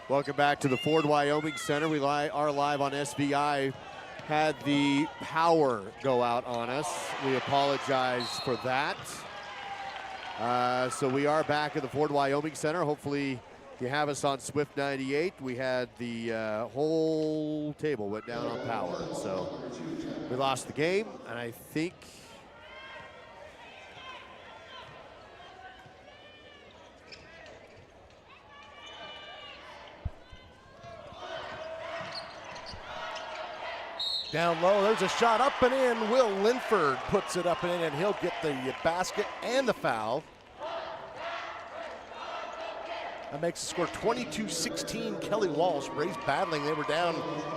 Welcome back to the Ford Wyoming Center. We are live on SVI. Had the power go out on us. We apologize for that. So we are back at the Ford Wyoming Center. Hopefully you have us on Swift 98. We had the whole table went down on power. So we lost the game, and I think down low, there's a shot up and in. Will Linford puts it up and in, and he'll get the basket and the foul. That makes the score 22-16. Kelly Walsh. Braves battling. They were down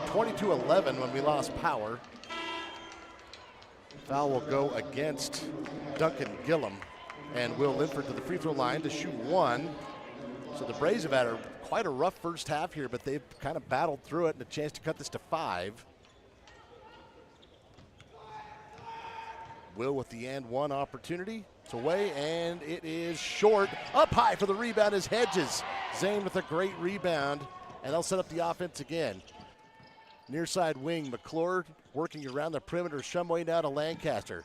22-11 when we lost power. Foul will go against Duncan Gillum, and Will Linford to the free throw line to shoot one. So the Braves have had quite a rough first half here, but they've kind of battled through it and a chance to cut this to 5. Will with the and one opportunity. It's away, and it is short. Up high for the rebound is Hedges. Zane with a great rebound, and they'll set up the offense again. Near side wing, McClure working around the perimeter. Shumway now to Lancaster.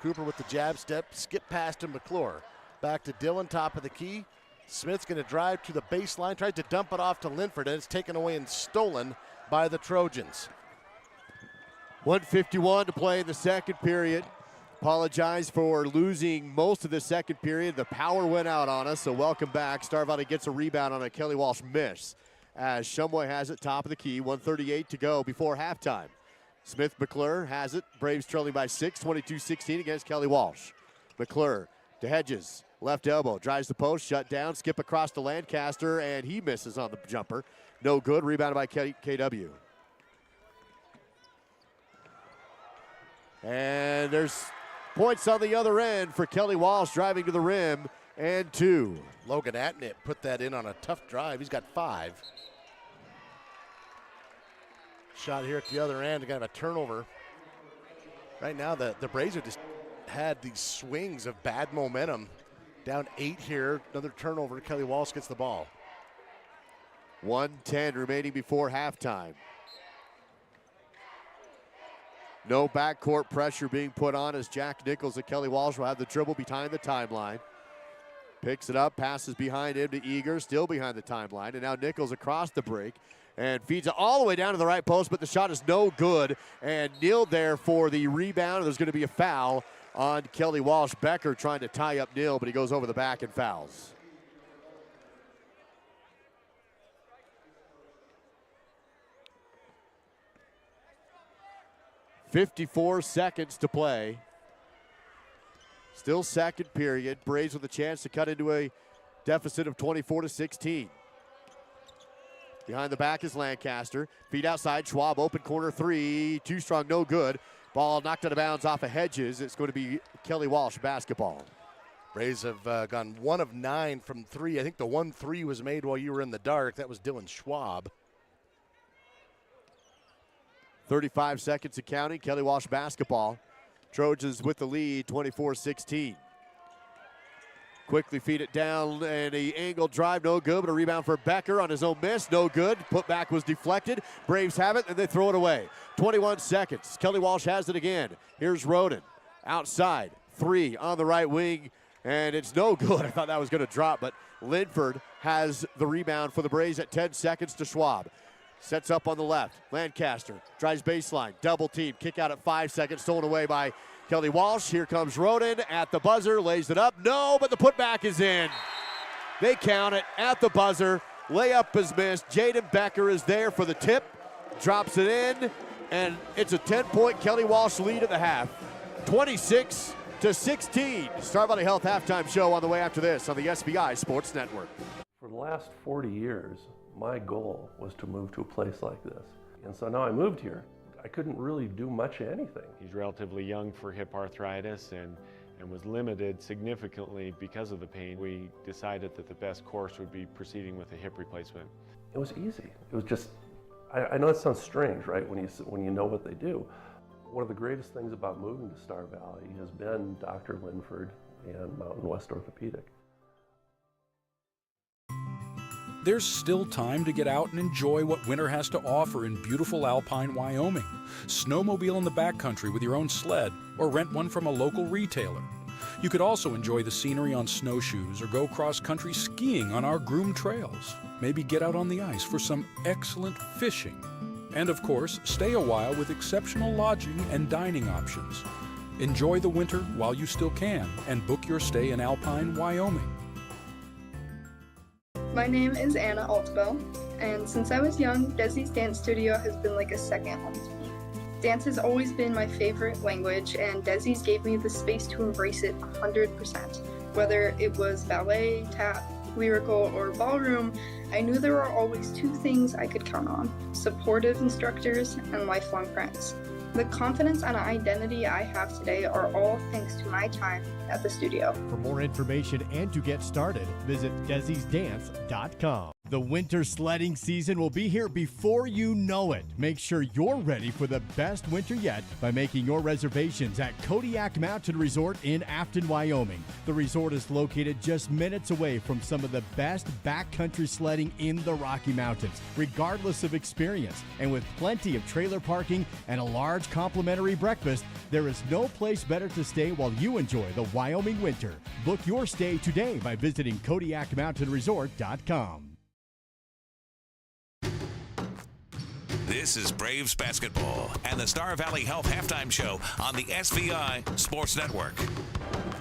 Cooper with the jab step, skip past to McClure. Back to Dillon, top of the key. Smith's going to drive to the baseline, tries to dump it off to Linford, and it's taken away and stolen by the Trojans. 1:51 to play in the second period. Apologize for losing most of the second period. The power went out on us, so welcome back. Starvati gets a rebound on a Kelly Walsh miss as Shumway has it top of the key. 1:38 to go before halftime. Smith McClure has it. Braves trailing by 6, 22-16 against Kelly Walsh. McClure to Hedges. Left elbow, drives the post, shut down, skip across to Lancaster, and he misses on the jumper. No good, rebounded by KW. And there's points on the other end for Kelly Walsh driving to the rim, and 2. Logan Atnett put that in on a tough drive. He's got 5. Shot here at the other end, kind of a turnover. Right now, the Braves have just had these swings of bad momentum. Down 8 here, another turnover. Kelly Walsh gets the ball. 1:10 remaining before halftime. No backcourt pressure being put on as Jack Nichols and Kelly Walsh will have the dribble behind the timeline. Picks it up, passes behind him to Eager, still behind the timeline. And now Nichols across the break and feeds it all the way down to the right post, but the shot is no good. And Neal there for the rebound. There's going to be a foul on Kelly Walsh. Becker trying to tie up Neal, but he goes over the back and fouls. .54 seconds to play. Still second period. Braves with a chance to cut into a deficit of 24-16. Behind the back is Lancaster. Feed outside. Schwab open corner 3. Too strong, no good. Ball knocked out of bounds off of Hedges. It's going to be Kelly Walsh basketball. Braves have gone 1 of 9 from 3. I think the 1-3 was made while you were in the dark. That was Dylan Schwab. 35 seconds of counting. Kelly Walsh basketball. Trojans with the lead, 24-16. Quickly feed it down, and the angle drive, no good, but a rebound for Becker on his own miss, no good. Putback was deflected. Braves have it, and they throw it away. 21 seconds. Kelly Walsh has it again. Here's Roden. Outside, 3 on the right wing, and it's no good. I thought that was going to drop, but Linford has the rebound for the Braves at 10 seconds to Schwab. Sets up on the left. Lancaster drives baseline. Double team. Kick out at 5 seconds. Stolen away by Kelly Walsh. Here comes Roden at the buzzer. Lays it up. No, but the putback is in. They count it at the buzzer. Layup is missed. Jaden Becker is there for the tip. Drops it in. And it's a 10-point Kelly Walsh lead at the half. 26-16. Star Valley Health halftime show on the way after this on the SVI Sports Network. For the last 40 years, my goal was to move to a place like this. And so now I moved here. I couldn't really do much of anything. He's relatively young for hip arthritis and was limited significantly because of the pain. We decided that the best course would be proceeding with a hip replacement. It was easy. It was just, I know it sounds strange, right, when you know what they do. One of the greatest things about moving to Star Valley has been Dr. Linford and Mountain West Orthopedic. there's still time to get out and enjoy what winter has to offer in beautiful alpine Wyoming. Snowmobile in the backcountry with your own sled, or rent one from a local retailer. You could also enjoy the scenery on snowshoes or go cross-country skiing on our groomed trails. Maybe get out on the ice for some excellent fishing. And of course, stay a while with exceptional lodging and dining options. Enjoy the winter while you still can and book your stay in alpine Wyoming. My name is Anna Altbell, and since I was young, Desi's dance studio has been like a second home to me. Dance has always been my favorite language, and Desi's gave me the space to embrace it 100%. Whether it was ballet, tap, lyrical, or ballroom, I knew there were always two things I could count on: supportive instructors and lifelong friends. The confidence and identity I have today are all thanks to my time at the studio. For more information and to get started, visit Desi'sDance.com. The winter sledding season will be here before you know it. Make sure you're ready for the best winter yet by making your reservations at Kodiak Mountain Resort in Afton, Wyoming. The resort is located just minutes away from some of the best backcountry sledding in the Rocky Mountains, regardless of experience. And with plenty of trailer parking and a large complimentary breakfast, there is no place better to stay while you enjoy the Wyoming winter. Book your stay today by visiting KodiakMountainResort.com. This is Braves basketball and the Star Valley Health Halftime Show on the SVI Sports Network.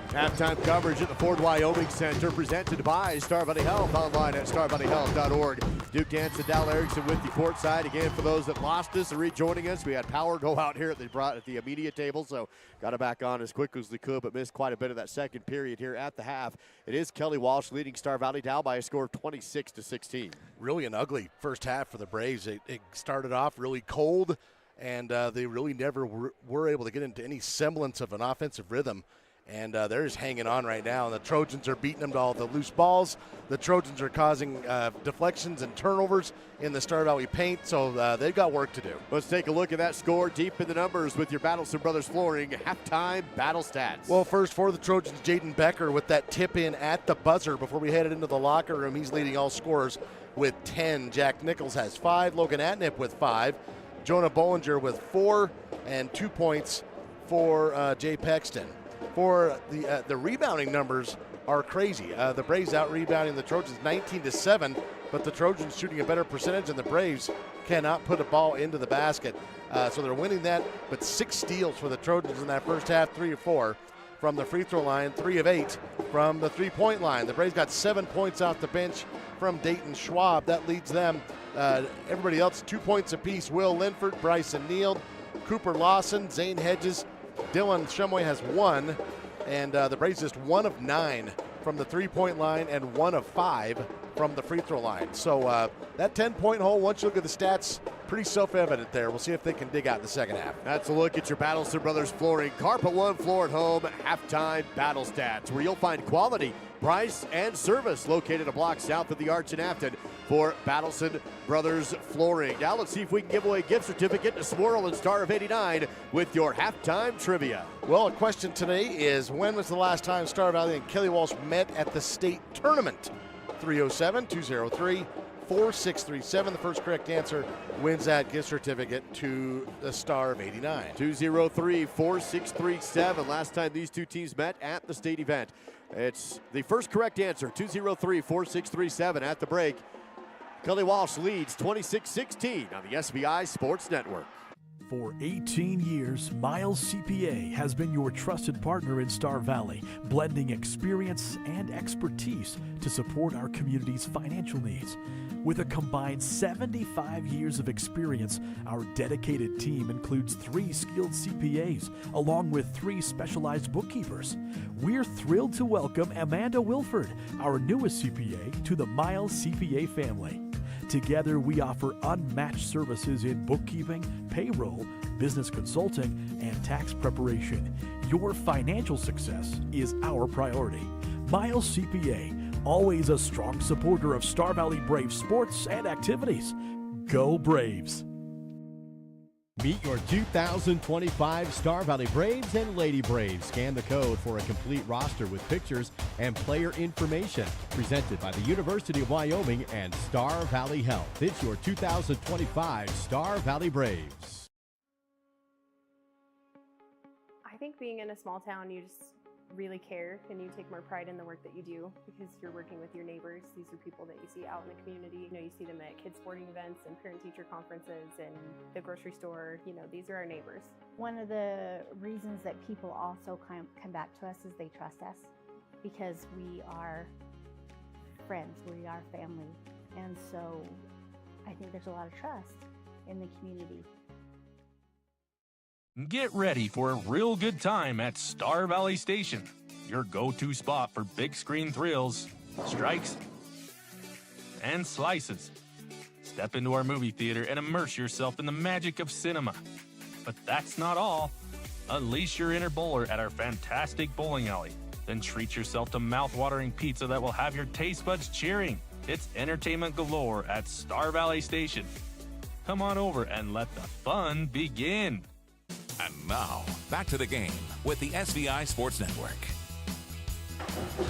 Halftime coverage at the Ford Wyoming Center, presented by Star Valley Health, online at starvalleyhealth.org. Duke Danson, Dal Erickson with you courtside. Again, for those that lost us and rejoining us, we had power go out here at the media table, so got it back on as quick as we could, but missed quite a bit of that second period here at the half. It is Kelly Walsh leading Star Valley Dal by a score of 26-16. Really an ugly first half for the Braves. It started off really cold, and they really never were able to get into any semblance of an offensive rhythm. And they're just hanging on right now. And the Trojans are beating them to all the loose balls. The Trojans are causing deflections and turnovers in the Star Valley paint, so they've got work to do. Let's take a look at that score deep in the numbers with your Battleson Brothers Flooring halftime battle stats. Well, first for the Trojans, Jaden Becker with that tip in at the buzzer before we headed into the locker room. He's leading all scorers with 10. Jack Nichols has 5. Logan Atnip with 5. Jonah Bollinger with 4, and 2 points for Jay Pexton. For the rebounding numbers are crazy. The Braves out-rebounding the Trojans 19-7, but the Trojans shooting a better percentage, and the Braves cannot put a ball into the basket. So they're winning that, but 6 steals for the Trojans in that first half, 3 of 4 from the free throw line, 3 of 8 from the three-point line. The Braves got 7 points off the bench from Dayton Schwab. That leads them, everybody else, 2 points apiece. Will Linford, Bryson Neal, Cooper Lawson, Zane Hedges, Dylan Shumway has 1, and the Braves just 1 of 9 from the three-point line and 1 of 5 from the free throw line. So that 10-point hole, once you look at the stats, pretty self-evident there. We'll see if they can dig out in the second half. That's a look at your Battleson Brothers Flooring Carpet One Floor at Home halftime battle stats, where you'll find quality, price, and service located a block south of the Arch in Afton for Battleson Brothers Flooring. Now let's see if we can give away a gift certificate to Swirl and Star of 89 with your halftime trivia. Well, a question today is, when was the last time Star Valley and Kelly Walsh met at the state tournament? 307-203-4637. The first correct answer wins that gift certificate to the Star of 89. 203-4637. Last time these two teams met at the state event. It's the first correct answer, 203-4637 at the break. Kelly Walsh leads 26-16 on the SBI Sports Network. For 18 years, Miles CPA has been your trusted partner in Star Valley, blending experience and expertise to support our community's financial needs. With a combined 75 years of experience, our dedicated team includes 3 skilled CPAs, along with 3 specialized bookkeepers. We're thrilled to welcome Amanda Wilford, our newest CPA, to the Miles CPA family. Together, we offer unmatched services in bookkeeping, payroll, business consulting, and tax preparation. Your financial success is our priority. Miles CPA, always a strong supporter of Star Valley Braves sports and activities. Go Braves! Meet your 2025 Star Valley Braves and Lady Braves. Scan the code for a complete roster with pictures and player information. Presented by the University of Wyoming and Star Valley Health. It's your 2025 Star Valley Braves. I think being in a small town, you just really care and you take more pride in the work that you do because you're working with your neighbors. These are people that you see out in the community. You see them at kids sporting events and parent-teacher conferences and the grocery store. These are our neighbors. One of the reasons that people also come back to us is they trust us because we are friends, we are family. And so I think there's a lot of trust in the community. Get ready for a real good time at Star Valley Station, your go-to spot for big screen thrills, strikes, and slices. Step into our movie theater and immerse yourself in the magic of cinema. But that's not all. Unleash your inner bowler at our fantastic bowling alley. Then treat yourself to mouth-watering pizza that will have your taste buds cheering. It's entertainment galore at Star Valley Station. Come on over and let the fun begin. And now, back to the game with the SVI Sports Network.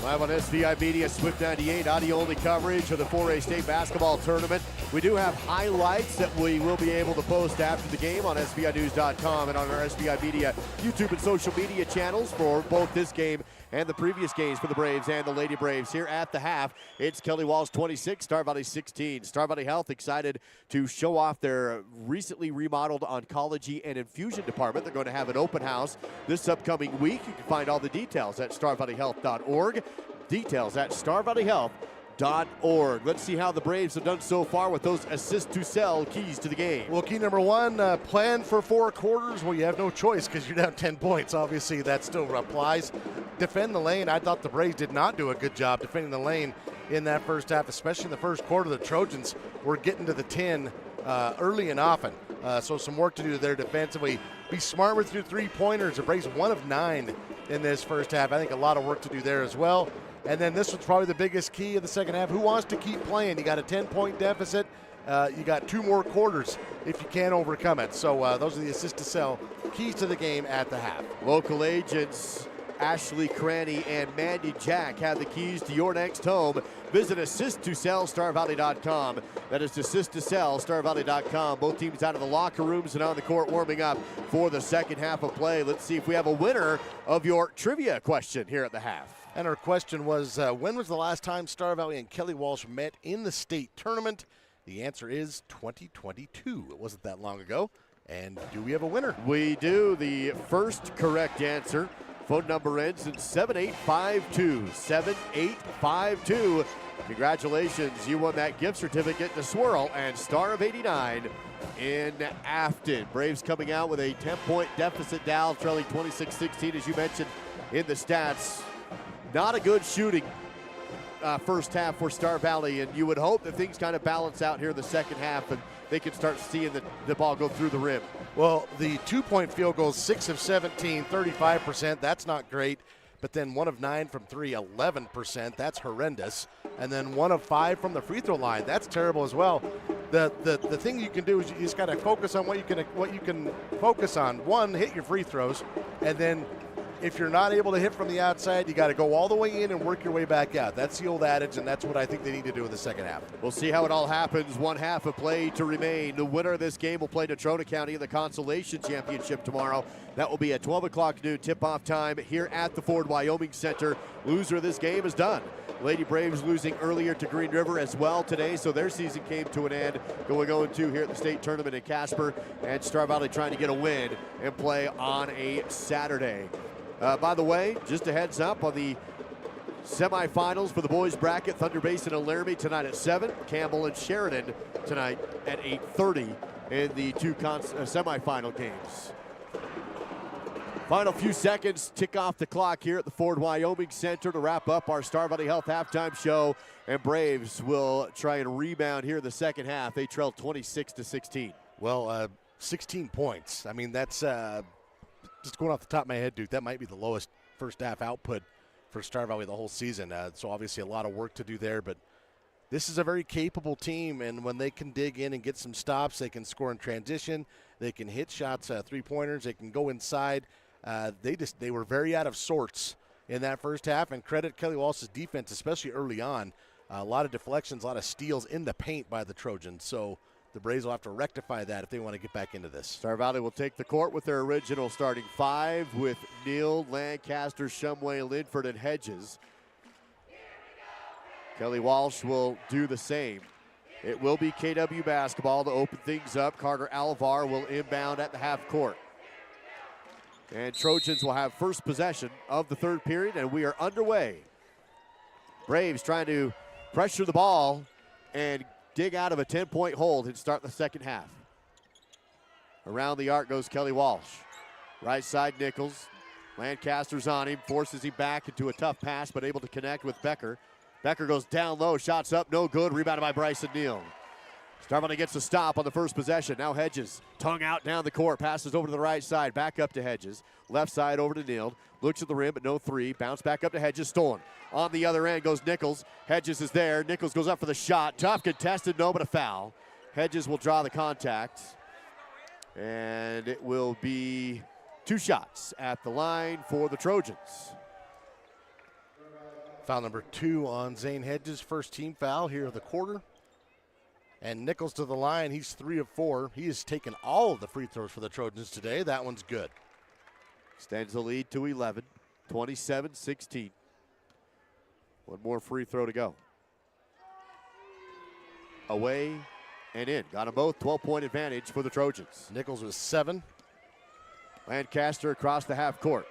Live on SVI Media, Swift 98, audio-only coverage of the 4A State Basketball Tournament. We do have highlights that we will be able to post after the game on SVInews.com and on our SVI Media YouTube and social media channels for both this game and the previous games for the Braves and the Lady Braves. Here at the half, it's Kelly Walsh 26, Star Valley 16. Star Valley Health excited to show off their recently remodeled oncology and infusion department. They're going to have an open house this upcoming week. You can find all the details at starvalleyhealth.org. Details at starvalleyhealth.org. Let's see how the Braves have done so far with those assist to sell keys to the game. Well, key number one, plan for 4 quarters. Well, you have no choice because you're down 10 points. Obviously, that still applies. Defend the lane. I thought the Braves did not do a good job defending the lane in that first half, especially in the first quarter. The Trojans were getting to the 10 early and often. So some work to do there defensively. Be smart with your three-pointers. The Braves 1 of 9 in this first half. I think a lot of work to do there as well. And then this was probably the biggest key of the second half. Who wants to keep playing? You got a 10-point deficit. You got 2 more quarters if you can't overcome it. So those are the assist to sell keys to the game at the half. Local agents Ashley Cranny and Mandy Jack have the keys to your next home. Visit AssistToSellStarValley.com. That is AssistToSellStarValley.com. Both teams out of the locker rooms and on the court warming up for the second half of play. Let's see if we have a winner of your trivia question here at the half. And our question was, when was the last time Star Valley and Kelly Walsh met in the state tournament? The answer is 2022. It wasn't that long ago. And do we have a winner? We do. The first correct answer. Phone number ends in 7852. 7852. Congratulations. You won that gift certificate to Swirl and Star of 89 in Afton. Braves coming out with a 10-point deficit down, trailing 26-16, as you mentioned in the stats. Not a good shooting first half for Star Valley, and you would hope that things kind of balance out here in the second half and they can start seeing the ball go through the rim. Well, the 2-point field goal, 6 of 17, 35%. That's not great. But then 1 of 9 from 3, 11%. That's horrendous. And then 1 of 5 from the free throw line. That's terrible as well. The thing you can do is you just got to focus on what you can focus on. 1, hit your free throws, and then if you're not able to hit from the outside, you got to go all the way in and work your way back out. That's the old adage, and that's what I think they need to do in the second half. We'll see how it all happens. 1 half of play to remain. The winner of this game will play Natrona County in the Consolation Championship tomorrow. That will be at 12 o'clock noon tip-off time here at the Ford Wyoming Center. Loser of this game is done. Lady Braves losing earlier to Green River as well today, so their season came to an end. Going 0-2 here at the state tournament in Casper, and Star Valley trying to get a win and play on a Saturday. By the way, just a heads up on the semifinals for the boys bracket, Thunder Basin and Laramie tonight at 7, Campbell and Sheridan tonight at 8:30 in the 2 semifinal games. Final few seconds, tick off the clock here at the Ford Wyoming Center to wrap up our Star Valley Health halftime show, and Braves will try and rebound here in the second half. They trail 26-16. Well, 16 points. I mean, that's just going off the top of my head, Duke, that might be the lowest first half output for Star Valley the whole season. So obviously a lot of work to do there, but this is a very capable team, and when they can dig in and get some stops, they can score in transition, they can hit shots, three-pointers, they can go inside. They were very out of sorts in that first half, and credit Kelly Walsh's defense, especially early on. A lot of deflections, a lot of steals in the paint by the Trojans, so the Braves will have to rectify that if they want to get back into this. Star Valley will take the court with their original starting five with Neal, Lancaster, Shumway, Linford, and Hedges. Kelly Walsh will do the same. It will be KW basketball to open things up. Carter Alvar will inbound at the half court. And Trojans will have first possession of the third period, and we are underway. Braves trying to pressure the ball and dig out of a 10-point hold and start the second half. Around the arc goes Kelly Walsh. Right side, Nichols. Lancaster's on him, forces him back into a tough pass, but able to connect with Becker. Becker goes down low, shots up, no good, rebounded by Bryson Neal. Star Valley gets a stop on the first possession. Now Hedges, tongue out down the court, passes over to the right side, back up to Hedges. Left side over to Neal, looks at the rim, but no three. Bounce back up to Hedges, stolen. On the other end goes Nichols. Hedges is there. Nichols goes up for the shot. Tough, contested, no, but a foul. Hedges will draw the contact. And it will be 2 shots at the line for the Trojans. Foul number 2 on Zane Hedges, first team foul here of the quarter. And Nichols to the line, he's 3 of 4. He has taken all of the free throws for the Trojans today. That one's good. Extends the lead to 11, 27-16. One more free throw to go. Away and in. Got them both. 12-point advantage for the Trojans. Nichols with 7. Lancaster across the half court.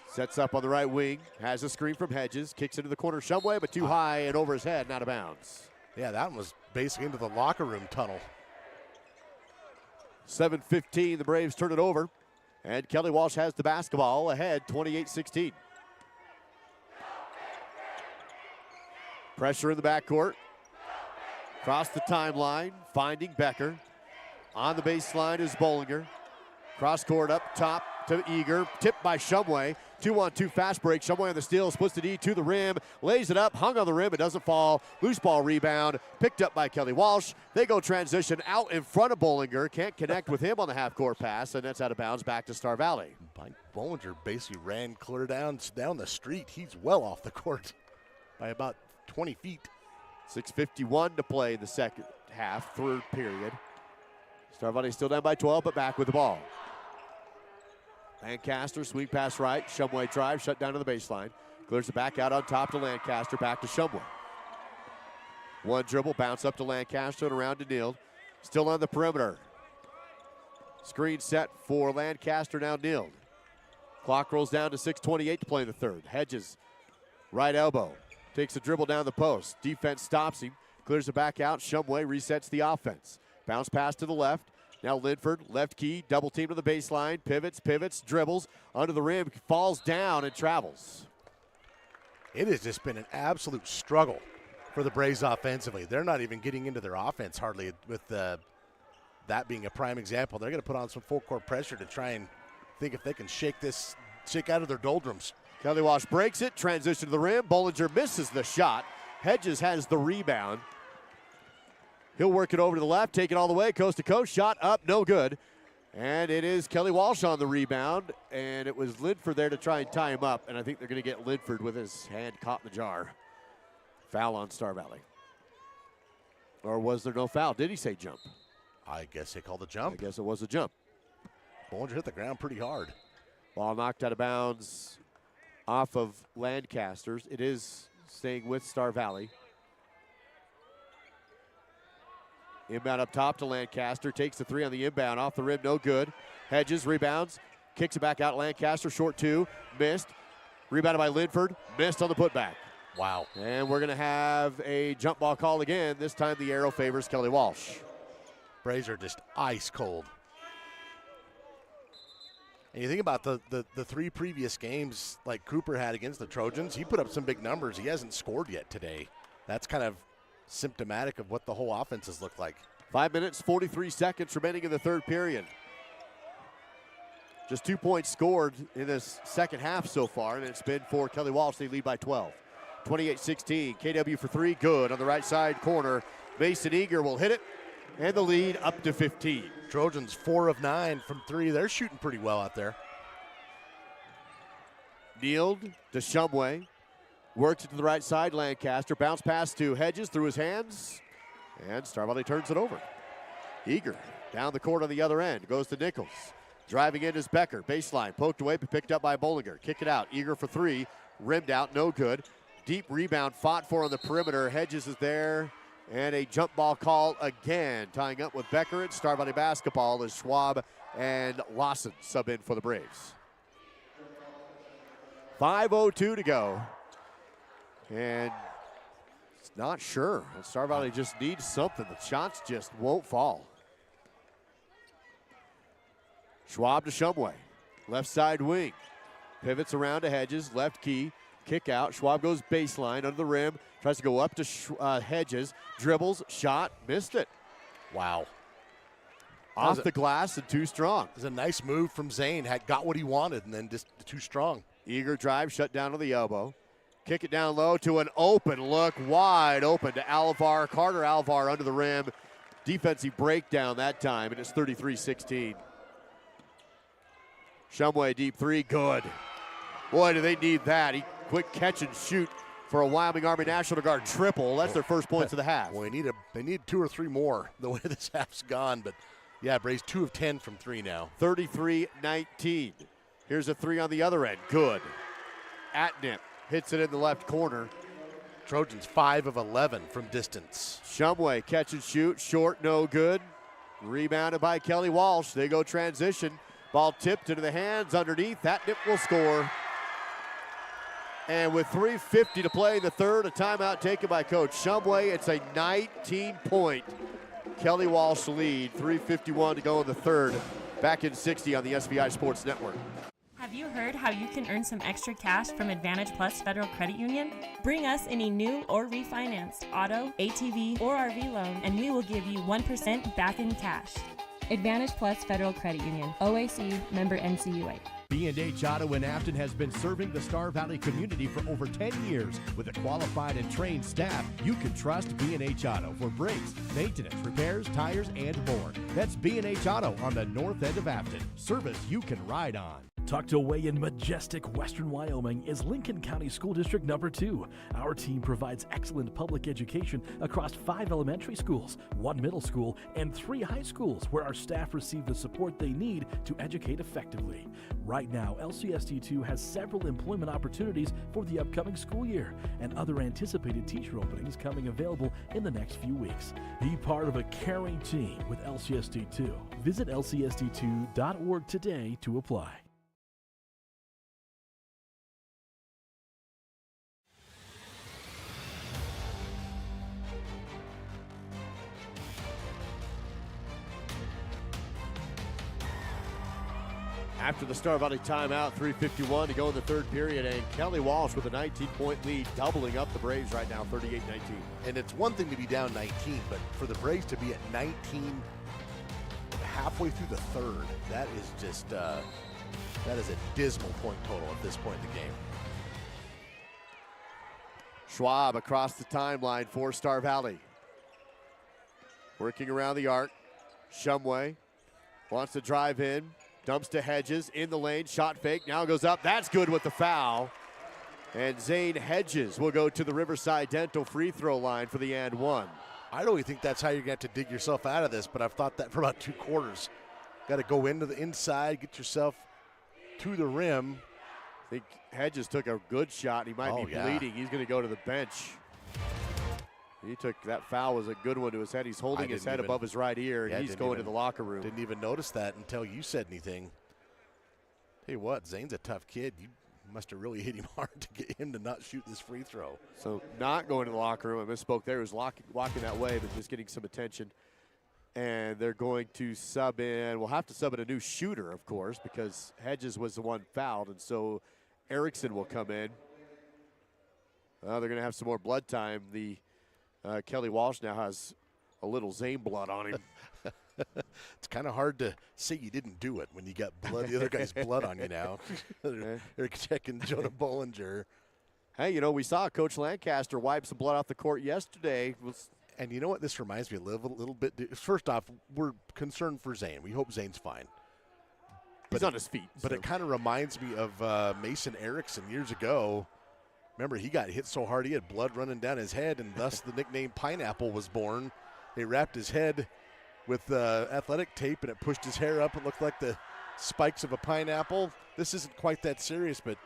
Sets up on the right wing. Has a screen from Hedges. Kicks into the corner Shumway, but too high and over his head and out of bounds. Yeah, that one was basically into the locker room tunnel. 7:15, the Braves turn it over. And Kelly Walsh has the basketball ahead, 28-16. Pressure in the backcourt. Across the timeline, finding Becker. On the baseline is Bollinger. Cross court up top to Eager. Tipped by Shumway. 2-on-2 fast break. Shumway on the steal. Splits the D to the rim. Lays it up. Hung on the rim. It doesn't fall. Loose ball rebound. Picked up by Kelly Walsh. They go transition out in front of Bollinger. Can't connect with him on the half court pass. And that's out of bounds back to Star Valley. Mike Bollinger basically ran clear down the street. He's well off the court by about 20 feet. 6:51 to play in the second half, third period. Star Valley still down by 12, but back with the ball. Lancaster, swing pass right. Shumway drive, shut down to the baseline. Clears it back out on top to Lancaster, back to Shumway. One dribble, bounce up to Lancaster and around to Neal. Still on the perimeter. Screen set for Lancaster, now Neal. Clock rolls down to 6:28 to play in the third. Hedges, right elbow. Takes a dribble down the post. Defense stops him. Clears it back out. Shumway resets the offense. Bounce pass to the left. Now Linford, left key, double team to the baseline. Pivots, dribbles. Under the rim, falls down and travels. It has just been an absolute struggle for the Braves offensively. They're not even getting into their offense hardly, with that being a prime example. They're going to put on some full court pressure to try and think if they can shake out of their doldrums. Kelly Walsh breaks it, transition to the rim. Bollinger misses the shot. Hedges has the rebound. He'll work it over to the left, take it all the way, coast to coast. Shot up, no good. And it is Kelly Walsh on the rebound. And it was Linford there to try and tie him up. And I think they're going to get Linford with his hand caught in the jar. Foul on Star Valley. Or was there no foul? Did he say jump? I guess they called a jump. I guess it was a jump. Bollinger hit the ground pretty hard. Ball knocked out of bounds off of Lancaster's. It is staying with Star Valley. Inbound up top to Lancaster. Takes the three on the inbound. Off the rim, no good. Hedges rebounds. Kicks it back out. Lancaster, short two. Missed. Rebounded by Linford. Missed on the putback. Wow. And we're going to have a jump ball call again. This time the arrow favors Kelly Walsh. Braves are just ice cold. And you think about the 3 previous games like Cooper had against the Trojans, he put up some big numbers. He hasn't scored yet today. That's kind of symptomatic of what the whole offense has looked like. 5 minutes, 43 seconds remaining in the third period. Just 2 points scored in this second half so far, and it's been for Kelly Walsh. They lead by 12. 28-16. KW for three, good on the right side corner. Mason Eager will hit it, and the lead up to 15. Trojans 4 of 9 from three. They're shooting pretty well out there. Kneeled to Shumway. Works it to the right side, Lancaster. Bounce pass to Hedges through his hands. And Star Valley turns it over. Eager down the court on the other end. Goes to Nichols. Driving in is Becker. Baseline. Poked away, but picked up by Bollinger. Kick it out. Eager for three. Rimmed out. No good. Deep rebound fought for on the perimeter. Hedges is there. And a jump ball call again. Tying up with Becker at Star Valley basketball as Schwab and Lawson sub in for the Braves. 5:02 to go. And it's not sure. Star Valley just needs something. The shots just won't fall. Schwab to Shumway. Left side wing. Pivots around to Hedges. Left key. Kick out. Schwab goes baseline under the rim. Tries to go up to Hedges. Dribbles. Shot. Missed it. Wow. Off the glass and too strong. It was a nice move from Zane. Had got what he wanted and then just too strong. Eager drive. Shut down on the elbow. Kick it down low to an open look. Wide open to Alvar. Carter Alvar under the rim. Defensive breakdown that time, and it's 33-16. Shumway deep three. Good. Boy, do they need that. He quick catch and shoot for a Wyoming Army National Guard triple. That's their first points of the half. Well, they need 2 or 3 more the way this half's gone. But, yeah, Braves 2 of 10 from 3 now. 33-19. Here's a three on the other end. Good. Atnip hits it in the left corner. Trojans 5 of 11 from distance. Shumway catch and shoot. Short, no good. Rebounded by Kelly Walsh. They go transition. Ball tipped into the hands underneath. Atnip will score. And with 3:50 to play in the third, a timeout taken by Coach Shumway. It's a 19-point Kelly Walsh lead. 3:51 to go in the third. Back in 60 on the SVI Sports Network. Have you heard how you can earn some extra cash from Advantage Plus Federal Credit Union? Bring us any new or refinanced auto, ATV, or RV loan, and we will give you 1% back in cash. Advantage Plus Federal Credit Union, OAC, member NCUA. B&H Auto in Afton has been serving the Star Valley community for over 10 years. With a qualified and trained staff, you can trust B&H Auto for brakes, maintenance, repairs, tires, and more. That's B&H Auto on the north end of Afton. Service you can ride on. Tucked away in majestic western Wyoming is Lincoln County School District Number 2. Our team provides excellent public education across 5 elementary schools, 1 middle school, and 3 high schools where our staff receive the support they need to educate effectively. Right now, LCSD2 has several employment opportunities for the upcoming school year and other anticipated teacher openings coming available in the next few weeks. Be part of a caring team with LCSD2. Visit lcsd2.org today to apply. After the Star Valley timeout, 3:51 to go in the third period, and Kelly Walsh with a 19-point lead, doubling up the Braves right now, 38-19. And it's one thing to be down 19, but for the Braves to be at 19 halfway through the third, that is just that is a dismal point total at this point in the game. Schwab across the timeline for Star Valley. Working around the arc. Shumway wants to drive in. Dumps to Hedges in the lane. Shot fake. Now goes up. That's good with the foul. And Zane Hedges will go to the Riverside Dental free throw line for the and one. I don't even think that's how you're going to have to dig yourself out of this, but I've thought that for about 2 quarters. Got to go into the inside, get yourself to the rim. I think Hedges took a good shot. He might be bleeding. He's going to go to the bench. He took that foul, was a good one to his head. He's holding his head above his right ear, and he's going to the locker room. Didn't even notice that until you said anything. Tell you what, Zane's a tough kid. You must have really hit him hard to get him to not shoot this free throw. So not going to the locker room. I misspoke there. He was walking that way, but just getting some attention. And they're going to sub in. We'll have to sub in a new shooter, of course, because Hedges was the one fouled, and so Erickson will come in. They're going to have some more blood time. The Kelly Walsh now has a little Zane blood on him. It's kind of hard to say you didn't do it when you got blood, the other guy's blood on you now. They're checking Jonah Bollinger. Hey, you know, we saw Coach Lancaster wipe some blood off the court yesterday. And you know what? This reminds me a little bit. First off, we're concerned for Zane. We hope Zane's fine. He's on his feet. But it kind of reminds me of Mason Erickson years ago. Remember, he got hit so hard he had blood running down his head, and thus the nickname Pineapple was born. They wrapped his head with athletic tape, and it pushed his hair up. It looked like the spikes of a pineapple. This isn't quite that serious, but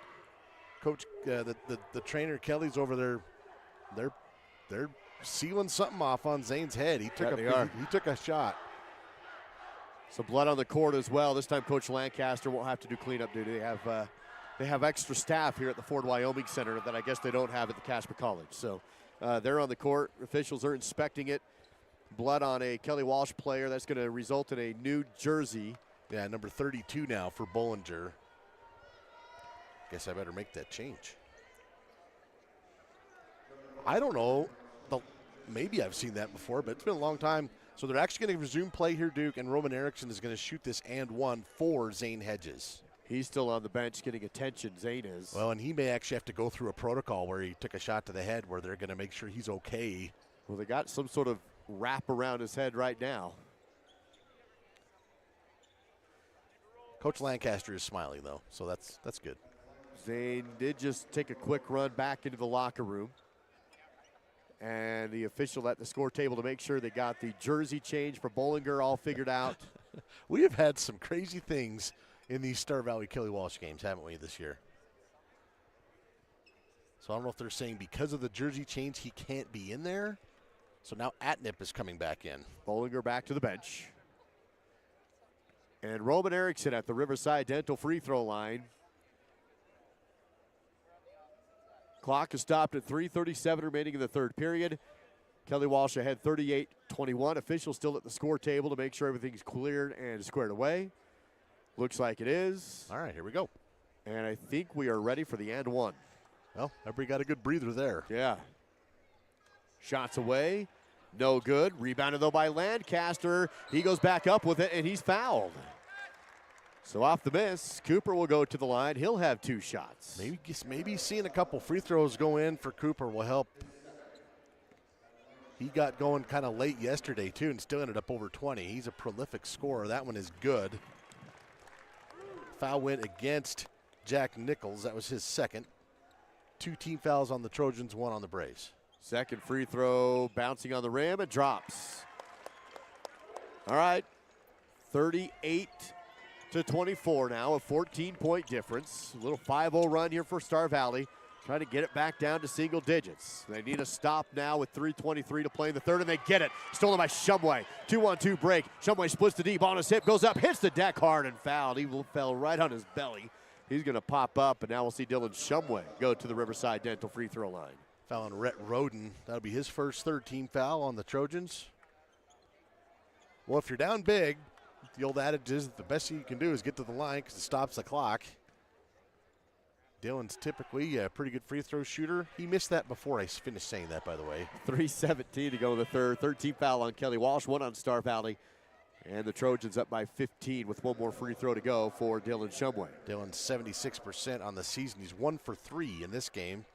Coach, the trainer Kelly's over there. They're sealing something off on Zane's head. He took a shot. Some blood on the court as well. This time, Coach Lancaster won't have to do cleanup duty. They have extra staff here at the Ford Wyoming Center that I guess they don't have at the Casper College. So they're on the court. Officials are inspecting it. Blood on a Kelly Walsh player. That's going to result in a new jersey. Yeah, number 32 now for Bollinger. Guess I better make that change. I don't know. Maybe I've seen that before, but it's been a long time. So they're actually going to resume play here, Duke, and Roman Erickson is going to shoot this and one for Zane Hedges. He's still on the bench getting attention. Zane is. Well, and he may actually have to go through a protocol where he took a shot to the head where they're going to make sure he's okay. Well, they got some sort of wrap around his head right now. Coach Lancaster is smiling, though, so that's good. Zane did just take a quick run back into the locker room. And the official at the score table to make sure they got the jersey change for Bollinger all figured out. We have had some crazy things in these Star Valley Kelly Walsh games, haven't we, this year? So I don't know if they're saying because of the jersey change he can't be in there. So now Atnip is coming back in. Bollinger back to the bench. And Roman Erickson at the Riverside Dental free throw line. Clock is stopped at 3:37 remaining in the third period. Kelly Walsh ahead 38-21. Officials still at the score table to make sure everything's cleared and squared away. Looks like it is. All right, here we go. And I think we are ready for the and one. Well, everybody got a good breather there. Yeah. Shots away. No good. Rebounded, though, by Lancaster. He goes back up with it, and he's fouled. So off the miss, Cooper will go to the line. He'll have 2 shots. Maybe seeing a couple free throws go in for Cooper will help. He got going kind of late yesterday, too, and still ended up over 20. He's a prolific scorer. That one is good. Foul went against Jack Nichols. That was his second. 2 team fouls on the Trojans, 1 on the Braves. Second free throw bouncing on the rim. It drops. All right. 38-24 now, a 14-point difference. A little 5-0 run here for Star Valley. Trying to get it back down to single digits. They need a stop now with 3:23 to play in the third, and they get it. Stolen by Shumway. 2-on-2 break. Shumway splits the deep on his hip, goes up, hits the deck hard, and fouled. He fell right on his belly. He's going to pop up, and now we'll see Dylan Shumway go to the Riverside Dental free throw line. Foul on Rhett Roden. That'll be his first third-team foul on the Trojans. Well, if you're down big, the old adage is that the best thing you can do is get to the line because it stops the clock. Dylan's typically a pretty good free throw shooter. He missed that before I finished saying that, by the way. 3:17 to go in the third. 13th foul on Kelly Walsh, 1 on Star Valley. And the Trojans up by 15 with 1 more free throw to go for Dylan Shumway. Dylan's 76% on the season. He's 1 for 3 in this game.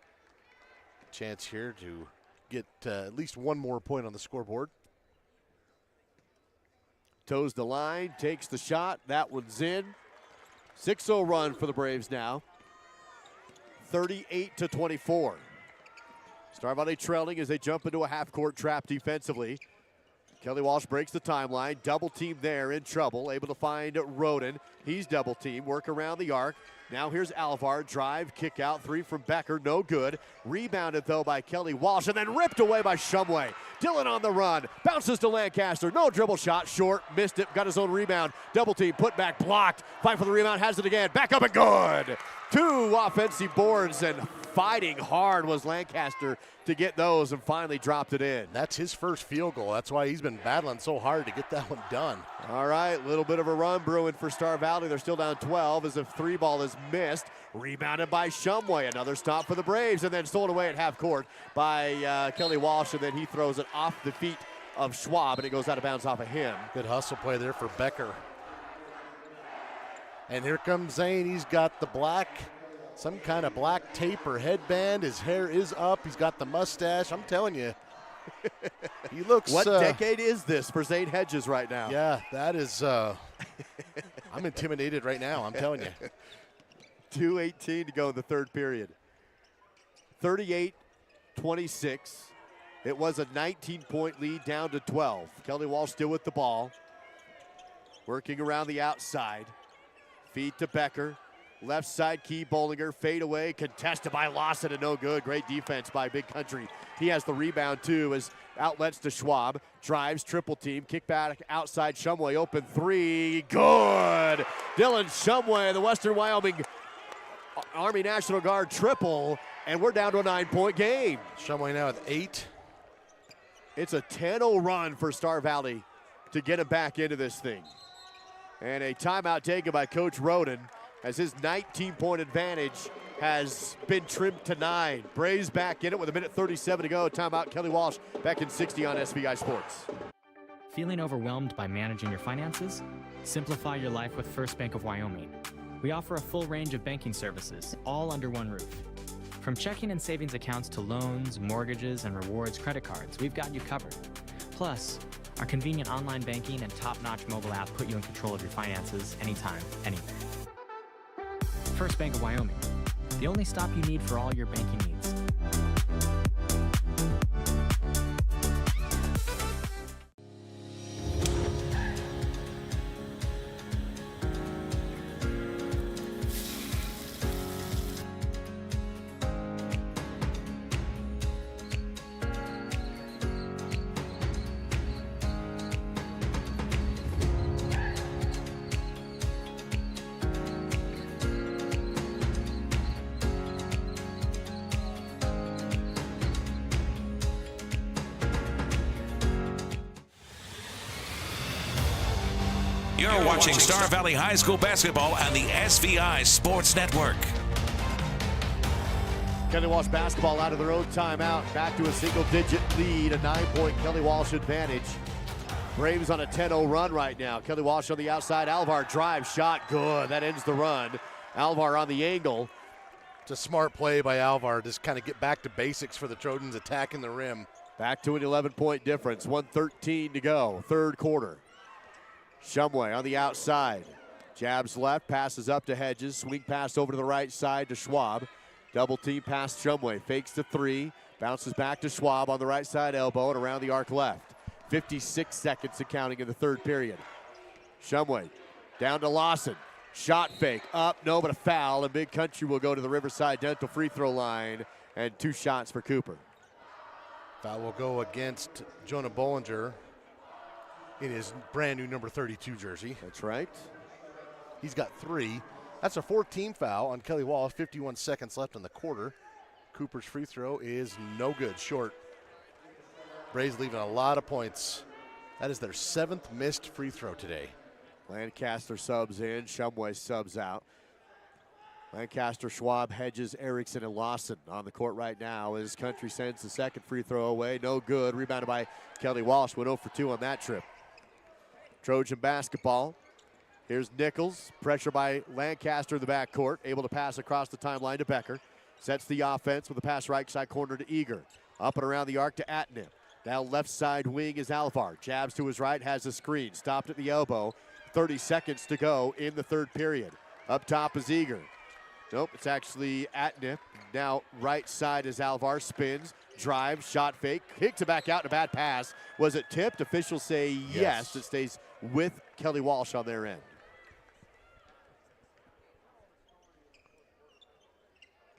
Chance here to get at least 1 more point on the scoreboard. Toes the line, takes the shot. That one's in. 6-0 run for the Braves now. 38-24. Star Valley trailing as they jump into a half-court trap defensively. Kelly Walsh breaks the timeline. Double team there, in trouble. Able to find Roden. He's double team. Work around the arc. Now here's Alvar. Drive, kick out. 3 from Becker. No good. Rebounded, though, by Kelly Walsh. And then ripped away by Shumway. Dylan on the run. Bounces to Lancaster. No dribble shot. Short. Missed it. Got his own rebound. Double team. Put back. Blocked. Fight for the rebound. Has it again. Back up and good. 2 offensive boards, and fighting hard was Lancaster to get those and finally dropped it in. That's his first field goal. That's why he's been battling so hard to get that one done. All right, a little bit of a run brewing for Star Valley. They're still down 12 as the 3 ball is missed. Rebounded by Shumway. Another stop for the Braves, and then stolen away at half court by Kelly Walsh, and then he throws it off the feet of Schwab, and it goes out of bounds off of him. Good hustle play there for Becker. And here comes Zane. He's got the black some kind of black tape or headband. His hair is up. He's got the mustache. I'm telling you, he looks. What decade is this for Zane Hedges right now? Yeah, that is. I'm intimidated right now. I'm telling you. 2:18 to go in the third period. 38-26. It was a 19-point lead down to 12. Kelly Walsh still with the ball. Working around the outside. Feed to Becker. Left side, Key Bollinger. Fade away. Contested by Lawson and no good. Great defense by Big Country. He has the rebound too as outlets to Schwab. Drives, triple team. Kick back outside. Shumway open three. Good. Dylan Shumway, the Western Wyoming Army National Guard triple. And we're down to a 9-point game. Shumway now with 8. It's a 10-0 run for Star Valley to get him back into this thing. And a timeout taken by Coach Roden as his 19-point advantage has been trimmed to 9. Braves back in it with 1:37 to go. Timeout, Kelly Walsh back in 60 on SVI Sports. Feeling overwhelmed by managing your finances? Simplify your life with First Bank of Wyoming. We offer a full range of banking services, all under one roof. From checking and savings accounts to loans, mortgages, and rewards credit cards, we've got you covered. Plus, our convenient online banking and top-notch mobile app put you in control of your finances anytime, anywhere. First Bank of Wyoming, the only stop you need for all your banking needs. You're watching Star Valley High School basketball on the SVI Sports Network. Kelly Walsh basketball out of their own timeout. Back to a single-digit lead, a 9-point Kelly Walsh advantage. Braves on a 10-0 run right now. Kelly Walsh on the outside. Alvar drive shot, good. That ends the run. Alvar on the angle. It's a smart play by Alvar. Just kind of get back to basics for the Trojans attacking the rim. Back to an 11-point difference. 1:13 to go, third quarter. Shumway on the outside. Jabs left, passes up to Hedges. Swing pass over to the right side to Schwab. Double team pass Shumway. Fakes to three. Bounces back to Schwab on the right side elbow and around the arc left. 56 seconds and counting in the third period. Shumway down to Lawson. Shot fake. Up, no, but a foul. And Big Country will go to the Riverside Dental free throw line. And 2 shots for Cooper. Foul will go against Jonah Bollinger in his brand new number 32 jersey. That's right. He's got 3. That's a 14 foul on Kelly Walsh. 51 seconds left in the quarter. Cooper's free throw is no good, short. Braves leaving a lot of points. That is their 7th missed free throw today. Lancaster subs in, Shumway subs out. Lancaster, Schwab, Hedges, Erickson, and Lawson on the court right now as Country sends the second free throw away. No good. Rebounded by Kelly Walsh. Went 0 for 2 on that trip. Trojan basketball. Here's Nichols. Pressure by Lancaster in the backcourt. Able to pass across the timeline to Becker. Sets the offense with a pass right side corner to Eager. Up and around the arc to Atnip. Down left side wing is Alvar. Jabs to his right, has a screen. Stopped at the elbow. 30 seconds to go in the third period. Up top is Eager. Nope, it's actually Atnip. Now right side is Alvar. Spins, drives, shot fake. Kicks it back out in a bad pass. Was it tipped? Officials say yes. It stays with Kelly Walsh on their end.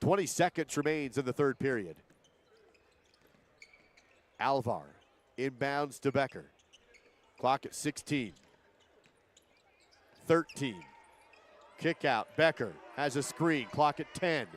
20 seconds remains in the third period. Alvar inbounds to Becker. Clock at 16. 13. Kick out. Becker has a screen. Clock at 10.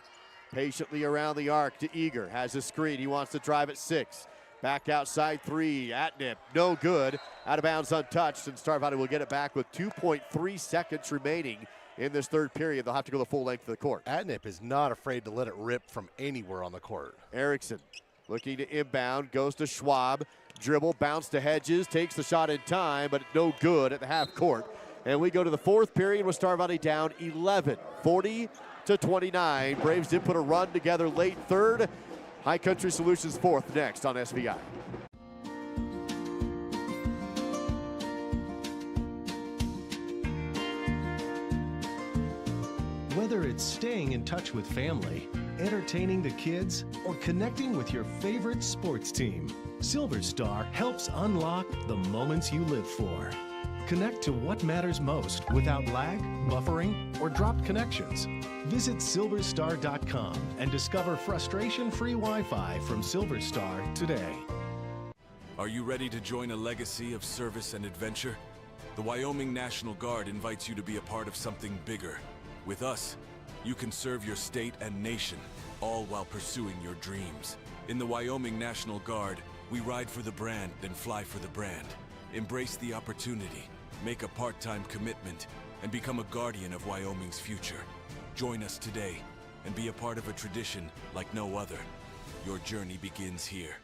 Patiently around the arc to Eager. Has a screen. He wants to drive at 6. Back outside 3. Atnip. No good. Out of bounds untouched. And Star Valley will get it back with 2.3 seconds remaining in this third period. They'll have to go the full length of the court. Atnip is not afraid to let it rip from anywhere on the court. Erickson looking to inbound. Goes to Schwab. Dribble. Bounce to Hedges. Takes the shot in time, but no good at the half court. And we go to the fourth period with Star Valley down 11. 40-29. Braves did put a run together late third. High Country Solutions fourth next on SVI. Whether it's staying in touch with family, entertaining the kids, or connecting with your favorite sports team, Silver Star helps unlock the moments you live for. Connect to what matters most without lag, buffering, or dropped connections. Visit silverstar.com and discover frustration-free Wi-Fi from Silver Star today. Are you ready to join a legacy of service and adventure? The Wyoming National Guard invites you to be a part of something bigger. With us, you can serve your state and nation, all while pursuing your dreams. In the Wyoming National Guard, we ride for the brand, then fly for the brand. Embrace the opportunity, make a part-time commitment, and become a guardian of Wyoming's future. Join us today and be a part of a tradition like no other. Your journey begins here.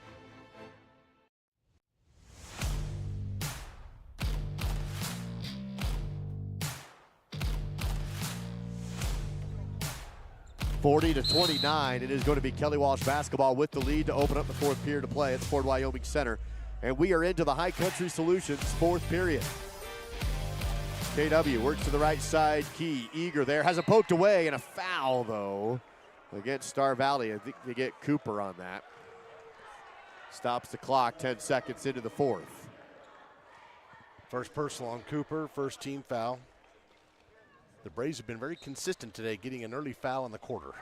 (40-29). It is going to be Kelly Walsh basketball with the lead to open up the fourth period of play at Ford Wyoming Center. And we are into the High Country Solutions fourth period. KW works to the right side. Key, eager there. Has it poked away, and a foul, though, against Star Valley. I think they get Cooper on that. Stops the clock, 10 seconds into the fourth. First personal on Cooper, first team foul. The Braves have been very consistent today, getting an early foul in the quarter.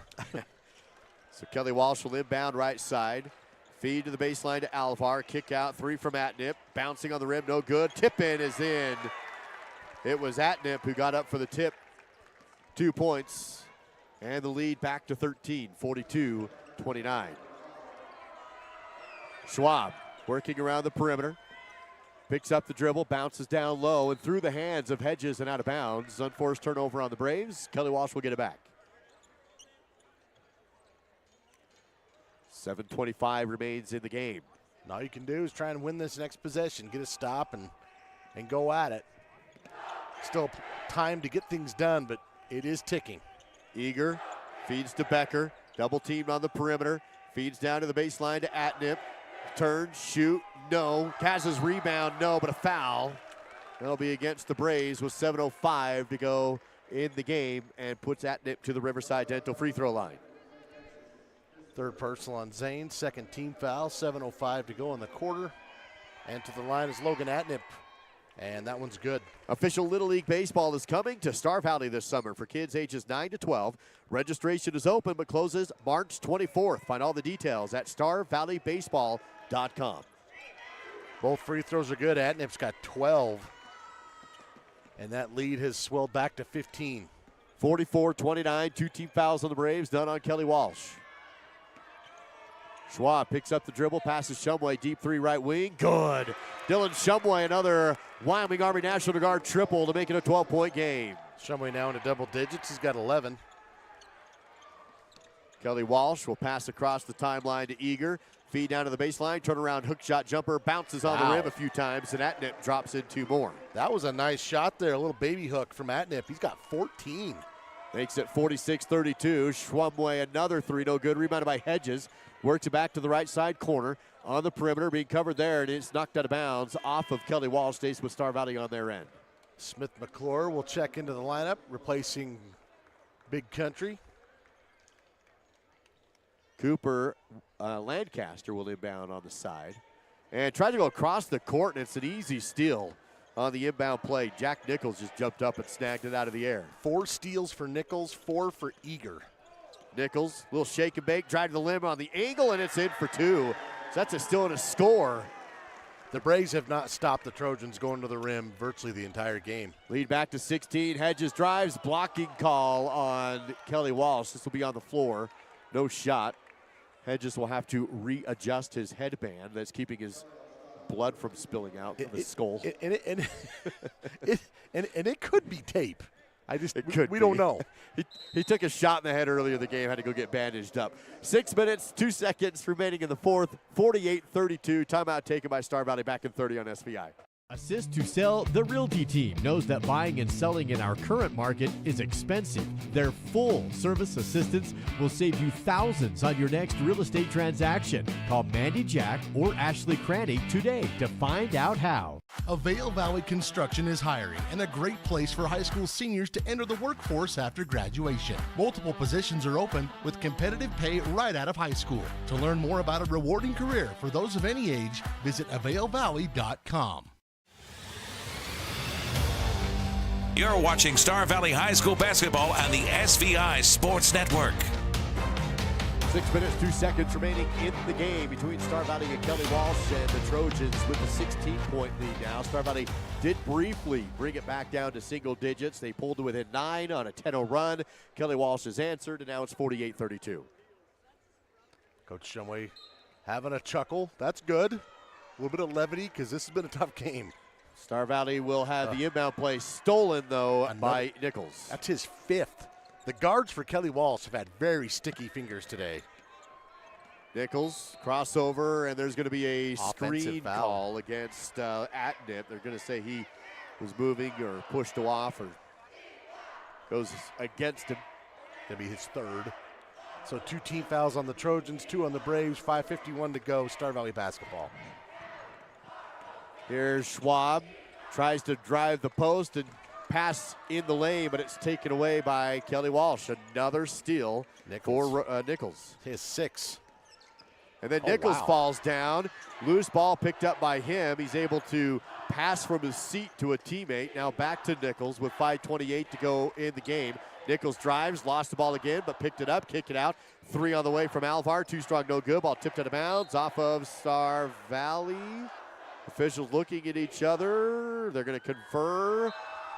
So Kelly Walsh will inbound right side. Feed to the baseline to Alvar. Kick out, three from Atnip. Bouncing on the rim, no good. Tip in is in. It was Atnip who got up for the tip. 2 points. And the lead back to 13, 42-29. Schwab working around the perimeter. Picks up the dribble, bounces down low, and through the hands of Hedges and out of bounds. Unforced turnover on the Braves. Kelly Walsh will get it back. 7:25 remains in the game. And all you can do is try and win this next possession, get a stop and go at it. Still time to get things done, but it is ticking. Eager feeds to Becker, double teamed on the perimeter, feeds down to the baseline to Atnip. Turn, shoot, no. Kaz's rebound, no, but a foul. That'll be against the Braves with 7:05 to go in the game and puts Atnip to the Riverside Dental free throw line. Third personal on Zane, second team foul, 7:05 to go in the quarter. And to the line is Logan Atnip, and that one's good. Official Little League Baseball is coming to Star Valley this summer for kids ages 9 to 12. Registration is open but closes March 24th. Find all the details at starvalleybaseball.com. Both free throws are good. Atnip's got 12, and that lead has swelled back to 15. 44-29, 2 team fouls on the Braves, done on Kelly Walsh. Schwab picks up the dribble, passes Shumway, deep three right wing, good. Dylan Shumway, another Wyoming Army National Guard triple to make it a 12-point game. Shumway now into double digits, he's got 11. Kelly Walsh will pass across the timeline to Eager, feed down to the baseline, turnaround hook shot jumper, bounces on the rim a few times, and Atnip drops in 2 more. That was a nice shot there, a little baby hook from Atnip. He's got 14. Makes it 46-32. Shumway, another three, no good. Rebounded by Hedges. Works it back to the right side corner on the perimeter, being covered there, and it's knocked out of bounds off of Kelly Walsh. Stays with Star Valley on their end. Smith McClure will check into the lineup, replacing Big Country. Cooper Lancaster will inbound on the side. And tried to go across the court, and it's an easy steal on the inbound play. Jack Nichols just jumped up and snagged it out of the air. 4 steals for Nichols, 4 for Eager. Nichols will shake and bake, drive to the limb on the angle, and it's in for 2. So that's a steal and a score. The Braves have not stopped the Trojans going to the rim virtually the entire game. Lead back to 16. Hedges drives, blocking call on Kelly Walsh. This will be on the floor. No shot. Hedges will have to readjust his headband that's keeping his blood from spilling out from his skull. And it could be tape. We don't know. He took a shot in the head earlier in the game, had to go get bandaged up. 6 minutes, 2 seconds remaining in the fourth. 48-32. Timeout taken by Star Valley. Back in 30 on SVI. Assist to Sell, the Realty team knows that buying and selling in our current market is expensive. Their full service assistance will save you thousands on your next real estate transaction. Call Mandy Jack or Ashley Cranny today to find out how. Avail Valley Construction is hiring and a great place for high school seniors to enter the workforce after graduation. Multiple positions are open with competitive pay right out of high school. To learn more about a rewarding career for those of any age, visit availvalley.com. You're watching Star Valley High School basketball on the SVI Sports Network. 6 minutes, 2 seconds remaining in the game between Star Valley and Kelly Walsh, and the Trojans with a 16-point lead now. Star Valley did briefly bring it back down to single digits. They pulled to within 9 on a 10-0 run. Kelly Walsh has answered, and now it's 48-32. Coach Shumway having a chuckle. That's good. A little bit of levity because this has been a tough game. Star Valley will have the inbound play stolen, though, by Nichols. That's his 5th. The guards for Kelly Walsh have had very sticky fingers today. Nichols, crossover, and there's going to be a Offensive screen foul. call against Atnip. They're going to say he was moving or pushed off or goes against him. Going to be his 3rd. So 2 team fouls on the Trojans, 2 on the Braves, 5:51 to go, Star Valley basketball. Here's Schwab, tries to drive the post and pass in the lane, but it's taken away by Kelly Walsh. Another steal for Nichols. His 6th. And then Nichols falls down. Loose ball picked up by him. He's able to pass from his seat to a teammate. Now back to Nichols with 5:28 to go in the game. Nichols drives, lost the ball again, but picked it up, kicked it out. 3 on the way from Alvar. 2 strong, no good. Ball tipped out of bounds off of Star Valley. Officials looking at each other. They're going to confer,